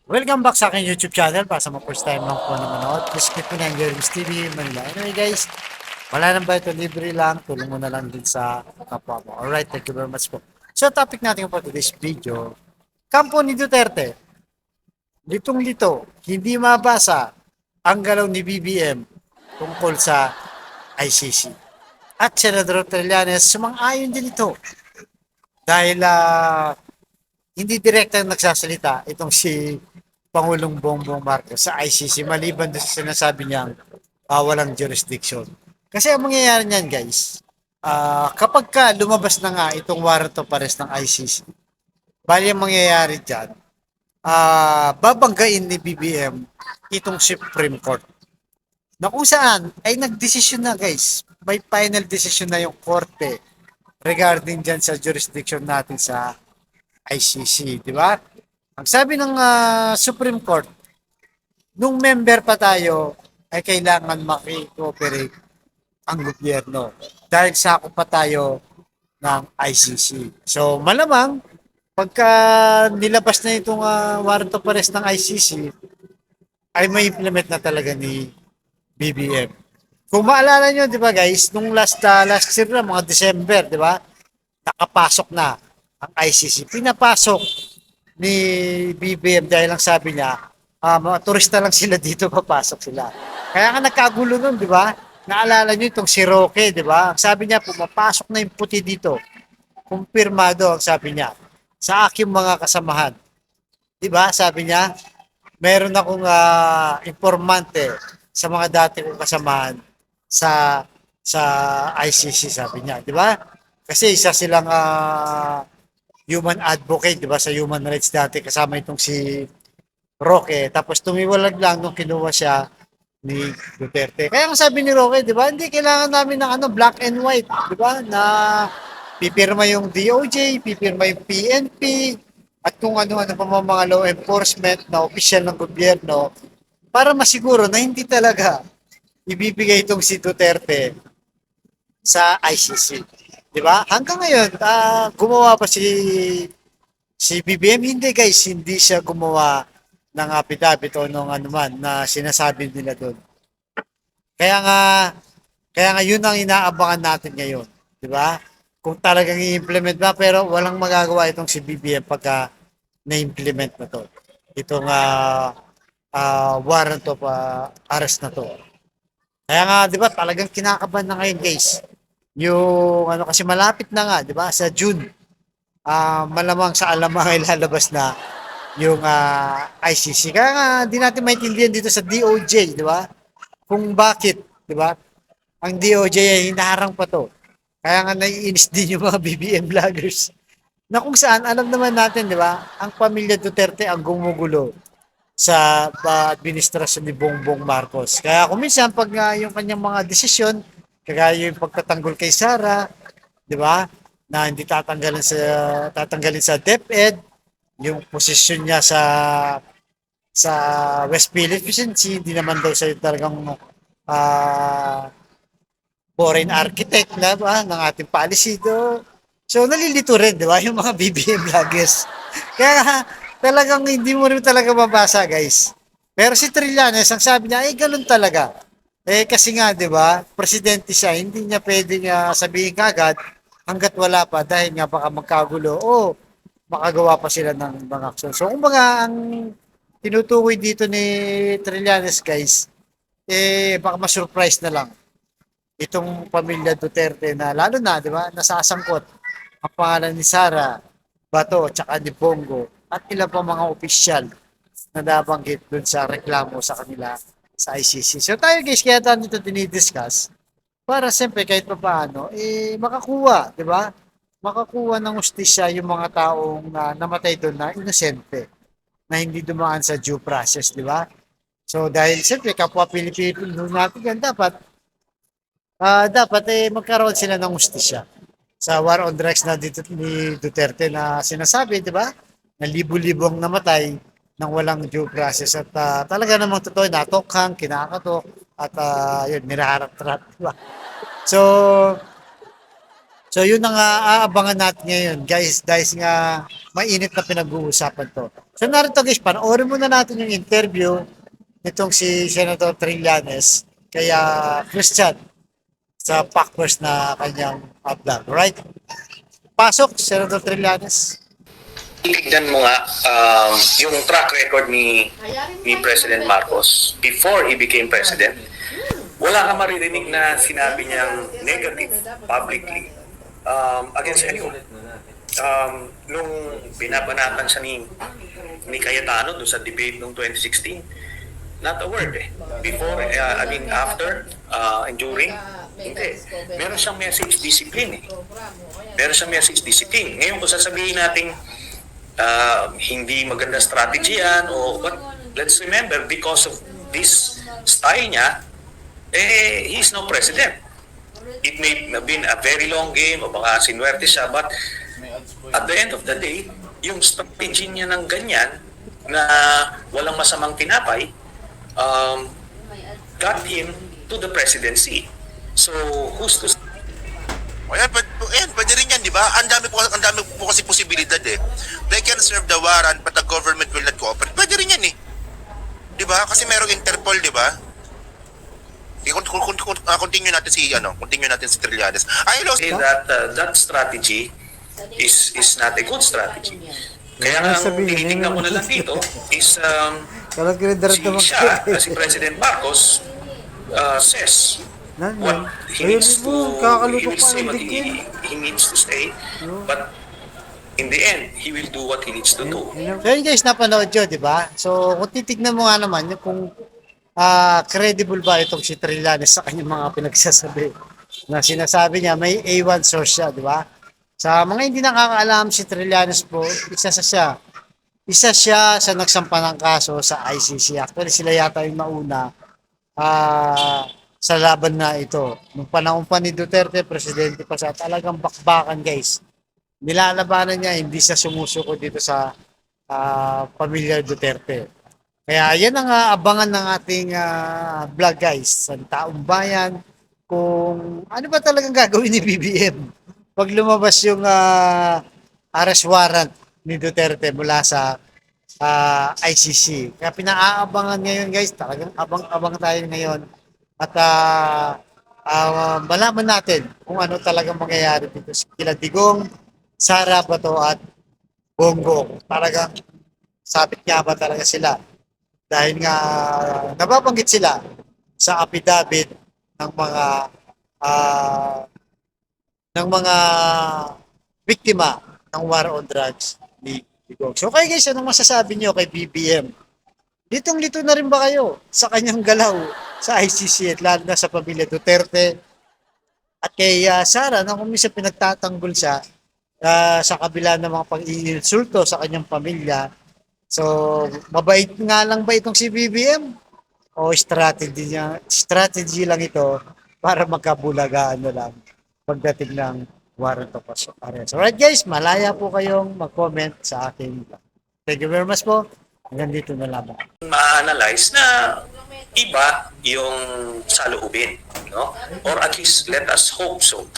Welcome back sa aking YouTube channel para sa mga first time lang po na manood. Please click mo na ang Jeremy's TV Manila. Anyway guys, wala nang ba ito, libre lang. Tulong mo na lang din sa kapwa mo. Alright, thank you very much po. So topic natin po today's video, kampo ni Duterte, litong-lito, hindi mabasa ang galaw ni BBM tungkol sa ICC. At Senador Trillanes sumang-ayon din ito dahil hindi direktang nagsasalita itong si Pangulong Bongbong Marcos sa ICC maliban doon sa sinasabi niyang walang jurisdiction. Kasi ang mangyayari niyan guys, kapag ka lumabas na nga itong warrant of arrest ng ICC, bali ang mangyayari dyan, babanggain ni BBM itong Supreme Court. Na kung saan ay nagdesisyon na guys, may final decision na yung korte regarding dyan sa jurisdiction natin sa ICC, di ba? Ang sabi ng Supreme Court, nung member pa tayo, ay kailangan maki-cooperate ang gobyerno dahil sakop pa tayo ng ICC. So, malamang, pagka nilabas na itong warrant of arrest ng ICC, ay may implement na talaga ni BBM. Kung maalala nyo, di ba guys, nung last year na, mga December, di ba, nakapasok na ang ICC. Pinapasok ni BBM dahil lang sabi niya, mga turista lang sila dito, papasok sila. Kaya nga nagkagulo nun, di ba? Naalala niyo itong si Roque, di ba? Ang sabi niya, pumapasok na yung puti dito. Kumpirmado, ang sabi niya, sa aking mga kasamahan. Di ba? Sabi niya, meron akong informante sa mga dati kong kasamahan sa ICC, sabi niya, di ba? Kasi isa silang human advocate, di ba, sa human rights dati, kasama itong si Roque. Tapos tumiwalag lang nung kinuha siya ni Duterte. Kaya ang sabi ni Roque, di ba, hindi kailangan namin ng black and white, di ba, na pipirma yung DOJ, pipirma yung PNP, at kung ano-ano pa mga law enforcement na opisyal ng gobyerno para masiguro na hindi talaga ibibigay itong si Duterte sa ICC. 'Di ba? Hanggang ngayon, gumawa pa si BBM, hindi guys, hindi siya gumawa ng affidavit o nung ano man na sinasabi nila doon. Kaya nga kaya nga yun ang inaabangan natin ngayon, 'di ba? Kung talagang i-implement ba, pero walang magagawa itong si BBM pagka na-implement na to. Itong warrant of arrest na to. Kaya nga, 'di ba, talagang kinakabahan na ngayon, guys. Yung ano kasi malapit na nga, 'di ba? Sa June, malamang sa alamang ay lalabas na yung ICC. Kaya nga di natin maintindihan dito sa DOJ, 'di ba? Kung bakit, 'di ba? Ang DOJ ay hinaharang pa 'to. Kaya nga naiinis din yung mga BBM vloggers. Na kung saan alam naman natin, 'di ba? Ang pamilya Duterte ang gumugulo sa administrasyon ni Bongbong Marcos. Kaya kung minsan pag yung kanyang mga desisyon, kagaya yung pagtatanggol kay Sara, 'di ba? Na hindi tatanggalin sa DepEd, yung posisyon niya sa West Philippine Sea, hindi naman daw siya talagang foreign architect na ba ng ating policy do. So nalilito rin, 'di ba? Yung mga BBM vloggers. Kaya talagang hindi mo rin talaga mabasa, guys. Pero si Trillanes, ang sabi niya, eh, ganun talaga. Eh, kasi nga, di ba, presidente siya, hindi niya pwedeng sabihin kagad hanggat wala pa dahil nga baka magkagulo o makagawa pa sila ng mga aksyon. So, kumbaga, ang tinutukoy dito ni Trillanes, guys, eh, baka ma-surprise na lang itong pamilya Duterte na lalo na, di ba, nasasangkot ang pangalan ni Sara, Bato, tsaka ni Bongo at ilang pa mga opisyal na nabanggit dun sa reklamo sa kanila sa ICC. So tayo guys, kaya tayo dito dinidiscuss para siyempre kahit pa paano, eh makakuha, di ba? Makakuha ng ustisya yung mga taong namatay doon na inosente, na hindi dumaan sa due process, di ba? So dahil siyempre kapwa Pilipino natin yan, dapat magkaroon sila ng ustisya sa war on drugs na dito ni Duterte na sinasabi, di ba? Na libo-libong namatay nang walang due process at talaga namang totoo, natokhang, kinakatok at yun, niraharap-harap, di ba? So, So yun ang aabangan natin ngayon guys, dahil nga mainit na pinag-uusapan to. So narito guys, panoorin muna natin yung interview nitong si Senator Trillanes kaya Christian sa Packers na kanyang vlog. Right? Pasok, Senator Trillanes. Tignan mo nga yung track record ni President Marcos before he became president. Wala ka maririnig na sinabi niyang negative publicly against anyone. Nung binabanatan siya ni Cayetano doon sa debate noong 2016, not a word eh. Before, after, and during, hindi. Meron siyang message discipline eh. Meron siyang message discipline. Ngayon kung sasabihin natin hindi maganda strategy yan but let's remember, because of this style niya, he's no president. It may have been a very long game o baka sinuwerte siya, but at the end of the day, yung strategy niya ng ganyan na walang masamang tinapay got him to the presidency. So who's to Ayan, pwede rin yan, di ba? Ang dami po kasi posibilidad eh. They can serve the warrant but the government will not cooperate. Pwede rin yan eh. Di ba? Kasi merong Interpol, di ba? Continue natin si Trillanes. say that that strategy is not a good strategy. Kaya nga ang tinitingnan ko na lang dito is si President Marcos says what he needs to he will say what he needs to say, but in the end he will do what he needs to do. So yun guys, napanood yun, di ba? So kung titignan mo nga naman yung kung credible ba itong si Trillanes sa kanyang mga pinagsasabi na sinasabi niya may A1 source siya, di ba? Sa mga hindi nakakaalam, si Trillanes po, isa siya sa nagsampa ng kaso sa ICC. Actually, sila yata yung nauna sa laban na ito. Nung panahon pa ni Duterte, presidente pa siya, talagang bakbakan guys. Nilalabanan niya, hindi siya sumusuko dito sa pamilya Duterte. Kaya yan ang abangan ng ating vlog guys, sa taong bayan, kung ano ba talagang gagawin ni BBM pag lumabas yung arrest warrant ni Duterte mula sa ICC. Kaya pinaabangan ngayon guys, talagang abang-abang tayo ngayon at malaman natin kung ano talagang mangyayari dito kila Digong, Sara Bato at Bongo. Talagang sabit nga ba talaga sila? Dahil nga nababanggit sila sa affidavit ng mga biktima ng war on drugs ni Digong. So okay guys, anong masasabi niyo kay BBM? Litong-lito na rin ba kayo sa kanyang galaw sa ICC at lalo na sa pamilya Duterte at kay Sara na kung minsan pinagtatanggol siya sa kabila ng mga pag-iinsulto sa kanyang pamilya. So mabait nga lang ba itong si BBM o strategy lang ito para magkabulagaan na lang pagdating ng warrant of arrest. Alright guys, malaya po kayong mag-comment sa aking vlog. Thank you very much po. Hanggang dito na lamang. Ma-analyze na iba yung saloobin, no? Or at least let us hope so.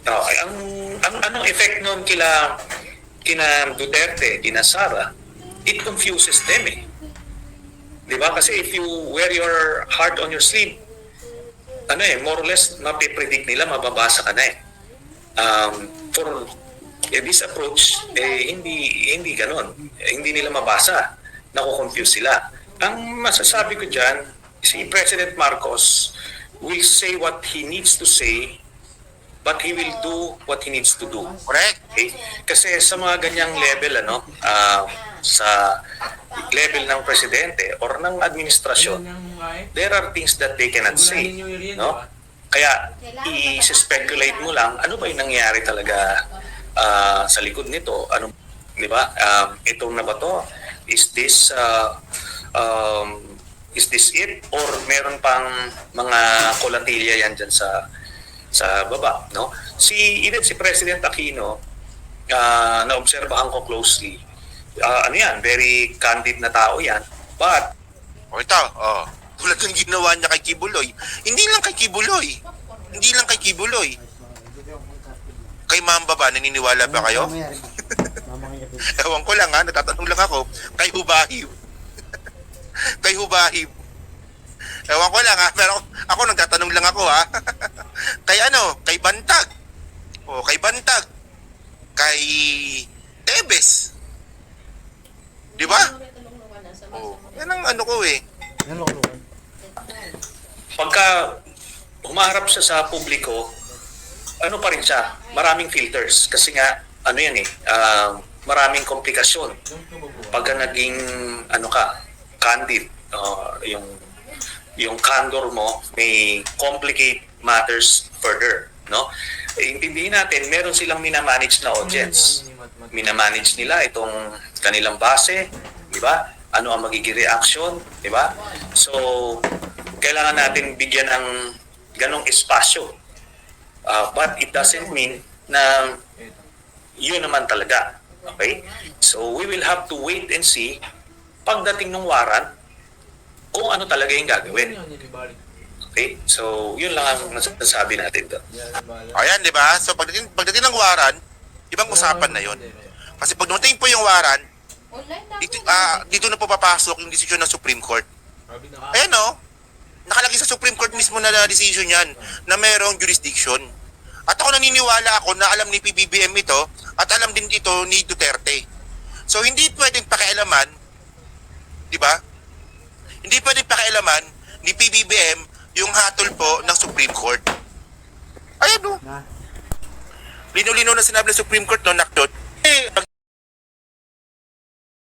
Okay, ang anong effect nun kina Duterte, kina Sara, it confuses them eh. Di ba? Kasi if you wear your heart on your sleeve, more or less mapipredict nila, mababasa ka na eh. For this approach, hindi ganon. Hindi nila mabasa. Nako-confuse sila. Ang masasabi ko dyan, si President Marcos will say what he needs to say, but he will do what he needs to do. Correct. Okay? Kasi sa mga ganyang level, sa level ng presidente or ng administrasyon, there are things that they cannot say. No? Kaya i-speculate mo lang, ano ba yung nangyari talaga sa likod nito? Ano, di ba? Itong na ba to? Is this it? Or meron pang mga kolatilya yan dyan sa baba, no? Si President Aquino, naobserbahan ko closely. Very candid na tao yan. But tulad ng ginawa niya kay Kibuloy. Hindi lang kay Kibuloy. Kay Mamba ba, naniniwala ba kayo? Ewan ko lang ha, natatanong lang ako. Kay Hubahib. Kay Hubahib. Ewan ko lang ha, pero ako nagtatanong lang ako ha. Kay ano, kay Bantag. O, kay Bantag. Kay Tebes. Di ba? O, yan ang ano ko eh. Pagka humaharap siya sa publiko, ano pa rin siya, maraming filters. Kasi nga, ano yan eh, maraming komplikasyon. Pagka naging, ano ka, candid, yung candor mo may complicate matters further, no? Intindihin natin, meron silang minamanage na audience. Minamanage nila itong kanilang base, di ba? Ano ang magiging reaction, di ba? So, kailangan natin bigyan ng ganong espasyo. But it doesn't mean na yun naman talaga. Okay? So, we will have to wait and see pagdating ng warrant kung ano talaga yung gagawin. Okay? So, yun lang ang nasasabi natin doon. Ayan, di ba? So, pagdating ng waran, ibang usapan na yon. Kasi pag dumating po yung waran, dito na po papasok yung desisyon ng Supreme Court. Ayan o, nakalagay sa Supreme Court mismo na decision yan na mayroong jurisdiction. At ako naniniwala ako na alam ni PBBM ito at alam din ito ni Duterte. So, hindi pwedeng pakialaman, di ba? Hindi pwedeng pakialaman ni PBBM yung hatol po ng Supreme Court. Ayan o. Lino-lino na sinabi ng Supreme Court, no, nakdot.